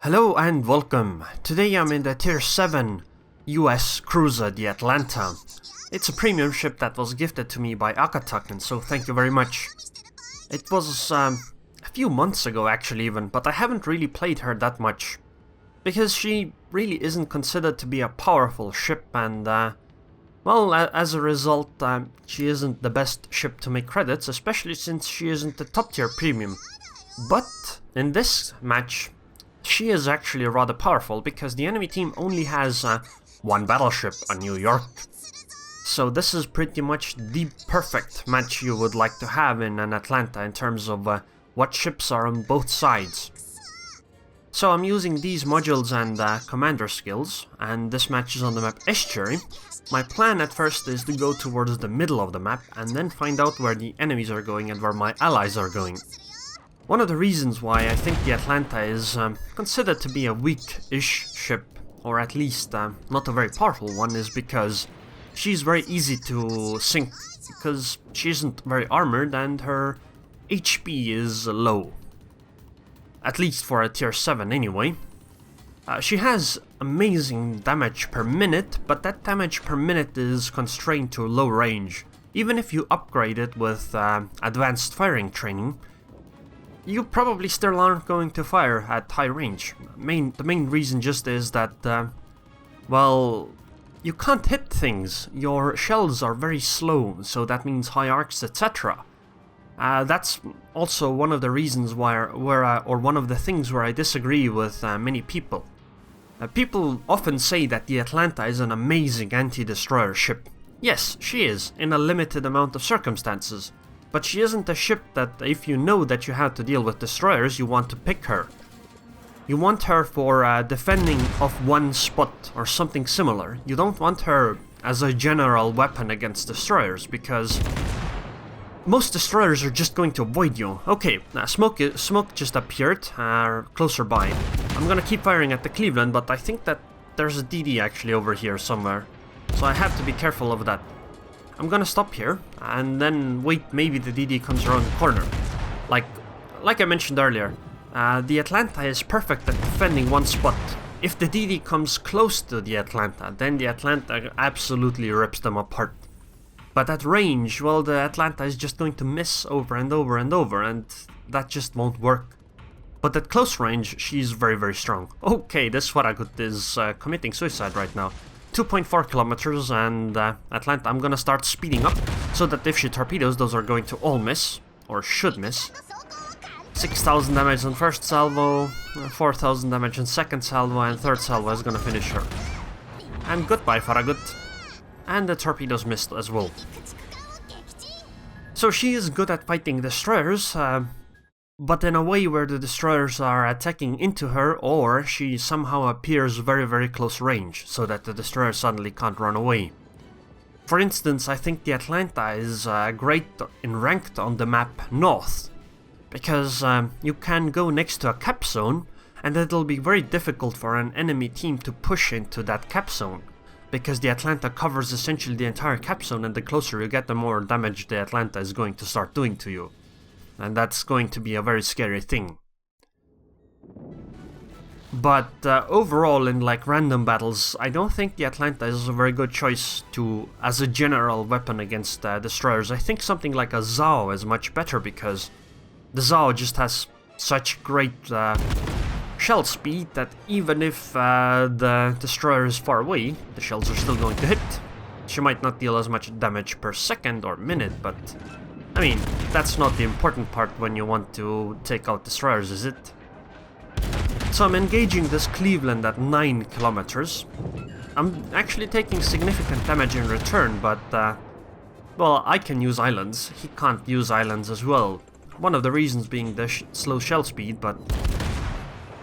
Hello and welcome. Today I'm in the Tier 7 US cruiser, the Atlanta. It's a premium ship that was gifted to me by AKTTKN, so thank you very much. It was a few months ago actually even, but I haven't really played her that much. Because she really isn't considered to be a powerful ship and, well, as a result, she isn't the best ship to make credits, especially since she isn't the top tier premium. But in this match, she is actually rather powerful because the enemy team only has one battleship, a New York. So this is pretty much the perfect match you would like to have in an Atlanta in terms of what ships are on both sides. So I'm using these modules and commander skills, and this match is on the map Estuary. My plan at first is to go towards the middle of the map and then find out where the enemies are going and where my allies are going. One of the reasons why I think the Atlanta is considered to be a weak-ish ship, or at least not a very powerful one, is because she's very easy to sink, because she isn't very armored and her HP is low. At least for a tier 7 anyway. She has amazing damage per minute, but that damage per minute is constrained to low range. Even if you upgrade it with advanced firing training, you probably still aren't going to fire at high range. The main reason just is that, well, you can't hit things. Your shells are very slow, so that means high arcs, etc. That's also one of the reasons or one of the things where I disagree with many people. People often say that the Atlanta is an amazing anti-destroyer ship. Yes, she is, in a limited amount of circumstances. But she isn't a ship that, if you know that you have to deal with destroyers, you want to pick her. You want her for defending of one spot or something similar. You don't want her as a general weapon against destroyers, because most destroyers are just going to avoid you. Okay, smoke just appeared closer by. I'm gonna keep firing at the Cleveland, but I think that there's a DD actually over here somewhere. So I have to be careful of that. I'm gonna stop here, and then wait, maybe the DD comes around the corner. Like I mentioned earlier, the Atlanta is perfect at defending one spot. If the DD comes close to the Atlanta, then the Atlanta absolutely rips them apart. But at range, well, the Atlanta is just going to miss over and over and over, and that just won't work. But at close range, she's very, very strong. Okay, this Swaragut is committing suicide right now. 2.4 kilometers, and Atlanta, I'm gonna start speeding up, so that if she torpedoes, those are going to all miss, or should miss. 6,000 damage on first salvo, 4,000 damage on second salvo, and third salvo is gonna finish her. And goodbye, Farragut. And the torpedoes missed as well. So she is good at fighting destroyers, but in a way where the destroyers are attacking into her, or she somehow appears very, very close range, so that the destroyer suddenly can't run away. For instance, I think the Atlanta is great in ranked on the map North, because you can go next to a cap zone, and it'll be very difficult for an enemy team to push into that cap zone, because the Atlanta covers essentially the entire cap zone, and the closer you get, the more damage the Atlanta is going to start doing to you. And that's going to be a very scary thing. But overall, in like random battles, I don't think the Atlanta is a very good choice as a general weapon against destroyers. I think something like a Zao is much better, because the Zao just has such great shell speed that even if the destroyer is far away, the shells are still going to hit. She might not deal as much damage per second or minute, but I mean, that's not the important part when you want to take out destroyers, is it? So I'm engaging this Cleveland at 9 kilometers. I'm actually taking significant damage in return, but, well, I can use islands. He can't use islands as well. One of the reasons being the slow shell speed, but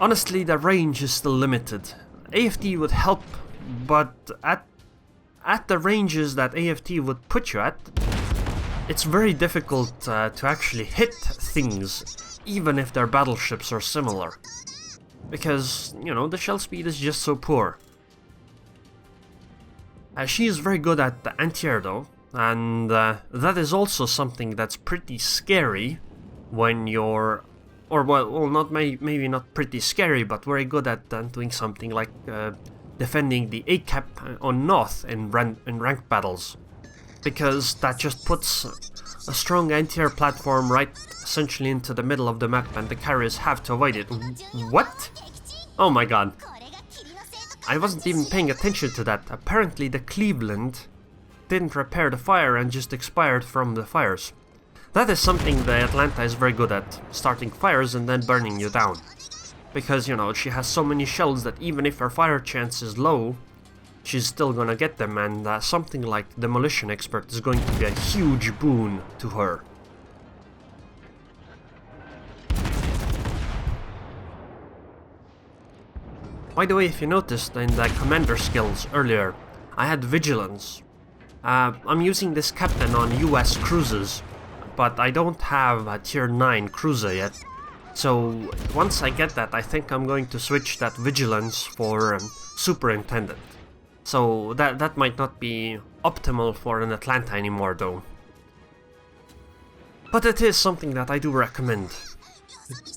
honestly, the range is still limited. AFT would help, but at the ranges that AFT would put you at, it's very difficult to actually hit things, even if their battleships are similar. Because, you know, the shell speed is just so poor. She is very good at the anti-air though, and that is also something that's pretty scary when you're or well, not maybe not pretty scary, but very good at doing something like defending the A-cap on North in ranked battles. Because that just puts a strong anti-air platform right essentially into the middle of the map and the carriers have to avoid it. What? Oh my god. I wasn't even paying attention to that. Apparently the Cleveland didn't repair the fire and just expired from the fires. That is something the Atlanta is very good at, starting fires and then burning you down. Because, you know, she has so many shells that even if her fire chance is low, she's still gonna get them, and something like Demolition Expert is going to be a huge boon to her. By the way, if you noticed in the commander skills earlier, I had Vigilance. I'm using this captain on US cruises, but I don't have a tier 9 cruiser yet. So once I get that, I think I'm going to switch that Vigilance for Superintendent. So that might not be optimal for an Atlanta anymore though. But it is something that I do recommend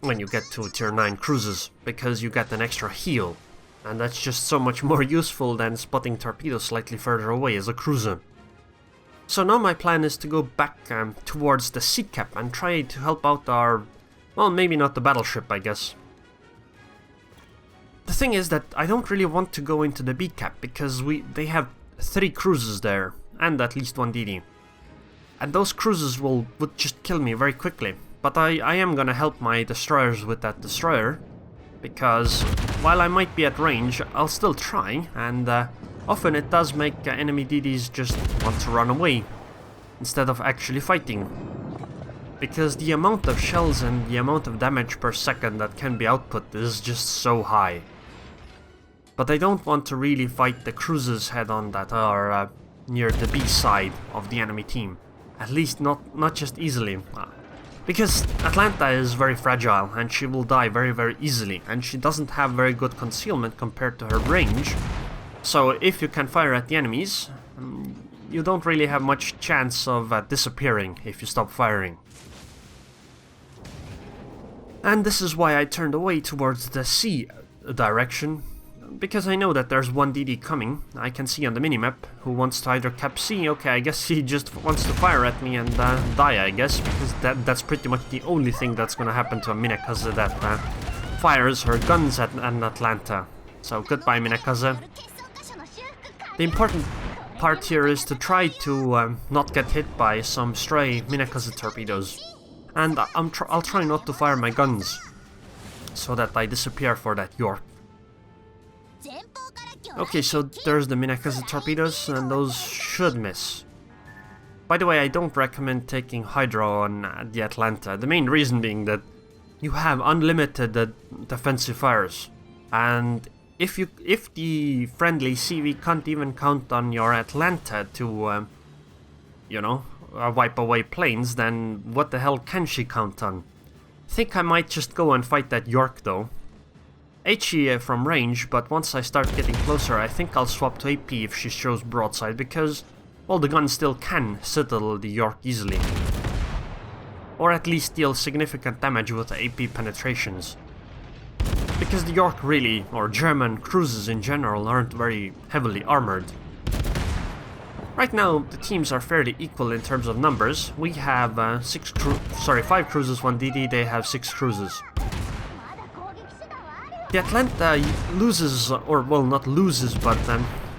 when you get to tier 9 cruises, because you get an extra heal. And that's just so much more useful than spotting torpedoes slightly further away as a cruiser. So now my plan is to go back towards the C-cap and try to help out our... well, maybe not the battleship, I guess. The thing is that I don't really want to go into the B-cap because they have 3 cruises there, and at least 1 DD. And those cruises would just kill me very quickly. But I am gonna help my destroyers with that destroyer, because while I might be at range, I'll still try, and often it does make enemy DDs just want to run away, instead of actually fighting. Because the amount of shells and the amount of damage per second that can be output is just so high. But I don't want to really fight the cruisers head-on that are near the B side of the enemy team. At least not just easily. Because Atlanta is very fragile and she will die very very easily, and she doesn't have very good concealment compared to her range. So if you can fire at the enemies, you don't really have much chance of disappearing if you stop firing. And this is why I turned away towards the C direction, because I know that there's 1 DD coming. I can see on the minimap who wants to either cap C. Okay, I guess he just wants to fire at me and die, I guess, because that's pretty much the only thing that's gonna happen to a Minakaze that fires her guns at an Atlanta. So goodbye, Minakaze. The important part here is to try to not get hit by some stray Minakaze torpedoes. And I'll try not to fire my guns, so that I disappear for that York. Okay, so there's the Minakaze torpedoes, and those should miss. By the way, I don't recommend taking Hydro on the Atlanta, the main reason being that you have unlimited defensive fires. And if the friendly CV can't even count on your Atlanta to, you know, wipe away planes, then what the hell can she count on? I think I might just go and fight that York though. HE from range, but once I start getting closer I think I'll swap to AP if she shows broadside, because, well, the gun still can settle the York easily. Or at least deal significant damage with the AP penetrations. Because the York really, or German cruisers in general, aren't very heavily armored. Right now, the teams are fairly equal in terms of numbers. We have 5 cruisers, 1 DD, they have 6 cruisers. The Atlanta loses, or well, not loses, but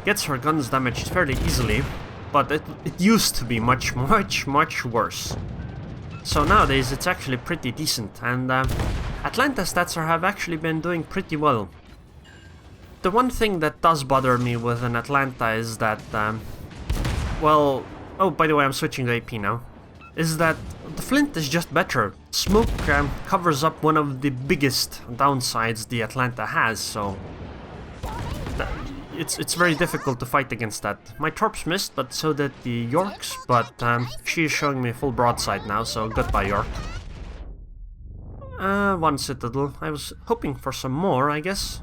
gets her guns damaged fairly easily, but it used to be much worse. So nowadays it's actually pretty decent, and Atlanta stats have actually been doing pretty well. The one thing that does bother me with an Atlanta is that, well, oh, by the way, I'm switching to AP now, is that the Flint is just better. Smoke covers up one of the biggest downsides the Atlanta has, so it's very difficult to fight against that. My Torps missed, but so did the Yorks, but she is showing me full broadside now, so goodbye York. 1 Citadel. I was hoping for some more, I guess.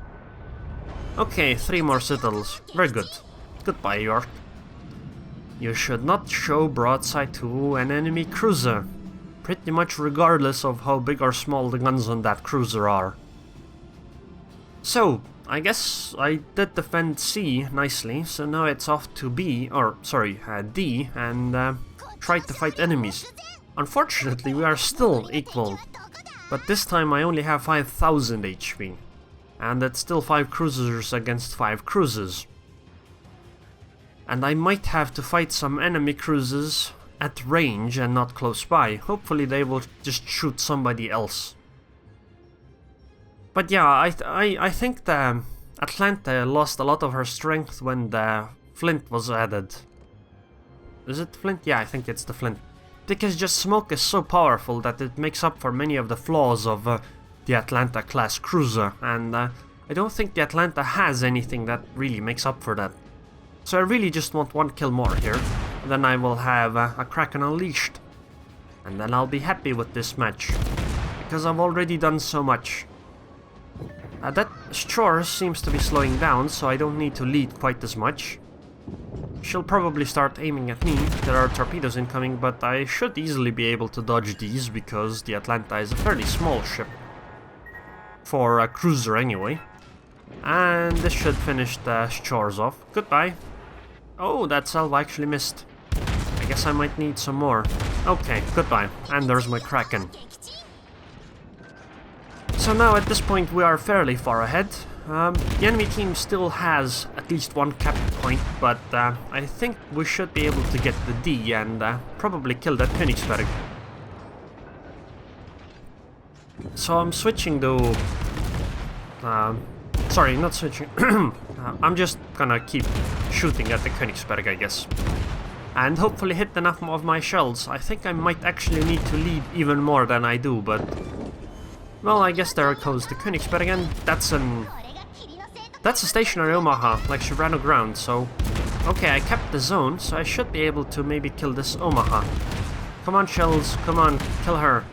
Okay, 3 more Citadels. Very good. Goodbye York. You should not show broadside to an enemy cruiser. pretty much regardless of how big or small the guns on that cruiser are. So, I guess I did defend C nicely, so now it's off to B, or sorry, D, and try to fight enemies. Unfortunately, we are still equal, but this time I only have 5000 HP, and it's still 5 cruisers against 5 cruisers. And I might have to fight some enemy cruisers at range and not close by. Hopefully they will just shoot somebody else. But yeah, I think the Atlanta lost a lot of her strength when the Flint was added. Is it Flint? Yeah, I think it's the Flint. Because just smoke is so powerful that it makes up for many of the flaws of the Atlanta class cruiser, and I don't think the Atlanta has anything that really makes up for that. So I really just want 1 kill more here, and then I will have a Kraken unleashed. And then I'll be happy with this match, because I've already done so much. That shore seems to be slowing down, so I don't need to lead quite as much. She'll probably start aiming at me. There are torpedoes incoming, but I should easily be able to dodge these, because the Atlanta is a fairly small ship. For a cruiser anyway. And this should finish the shores off. Goodbye. Oh, that salvo actually missed. I guess I might need some more. Okay, goodbye. And there's my Kraken. So now at this point we are fairly far ahead. The enemy team still has at least 1 cap point, but I think we should be able to get the D and probably kill that Königsberg. So I'm switching to... sorry, not switching. I'm just gonna keep shooting at the Königsberg, I guess. And hopefully hit enough of my shells. I think I might actually need to lead even more than I do, but... Well, I guess there goes the Königsberg again. That's a stationary Omaha, like she ran aground, so... Okay, I kept the zone, so I should be able to maybe kill this Omaha. Come on, shells, come on, kill her.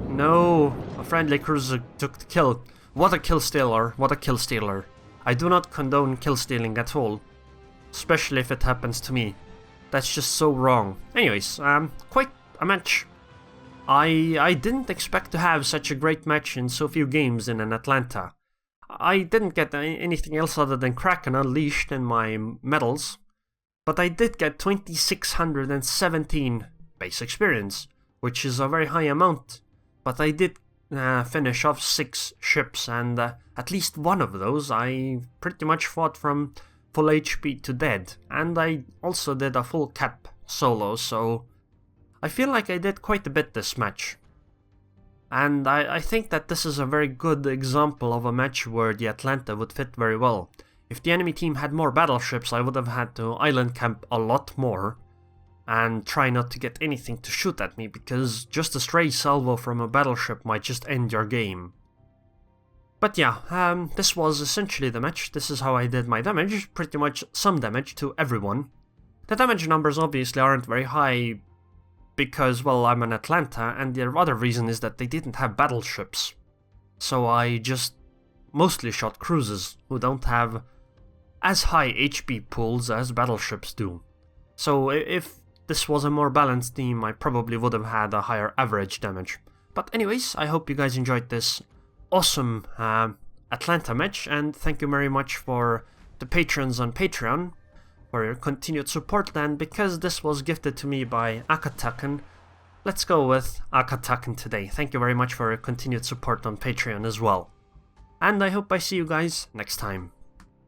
No, a friendly cruiser took the kill. What a kill stealer, what a kill stealer. I do not condone kill stealing at all. Especially if it happens to me. That's just so wrong. Anyways, quite a match. I didn't expect to have such a great match in so few games in an Atlanta. I didn't get anything else other than Kraken unleashed in my medals, but I did get 2617 base experience, which is a very high amount. But I did finish off 6 ships, and at least one of those I pretty much fought from full HP to dead, and I also did a full cap solo, so I feel like I did quite a bit this match. And I think that this is a very good example of a match where the Atlanta would fit very well. If the enemy team had more battleships, I would have had to island camp a lot more and try not to get anything to shoot at me, because just a stray salvo from a battleship might just end your game. But yeah, this was essentially the match. This is how I did my damage, pretty much some damage to everyone. The damage numbers obviously aren't very high, because, well, I'm an Atlanta, and the other reason is that they didn't have battleships. So I just mostly shot cruisers, who don't have as high HP pools as battleships do. So if this was a more balanced team, I probably would have had a higher average damage. But anyways, I hope you guys enjoyed this awesome Atlanta match, and thank you very much for the patrons on Patreon for your continued support. And because this was gifted to me by AKTKN, let's go with AKTKN today. Thank you very much for your continued support on Patreon as well. And I hope I see you guys next time.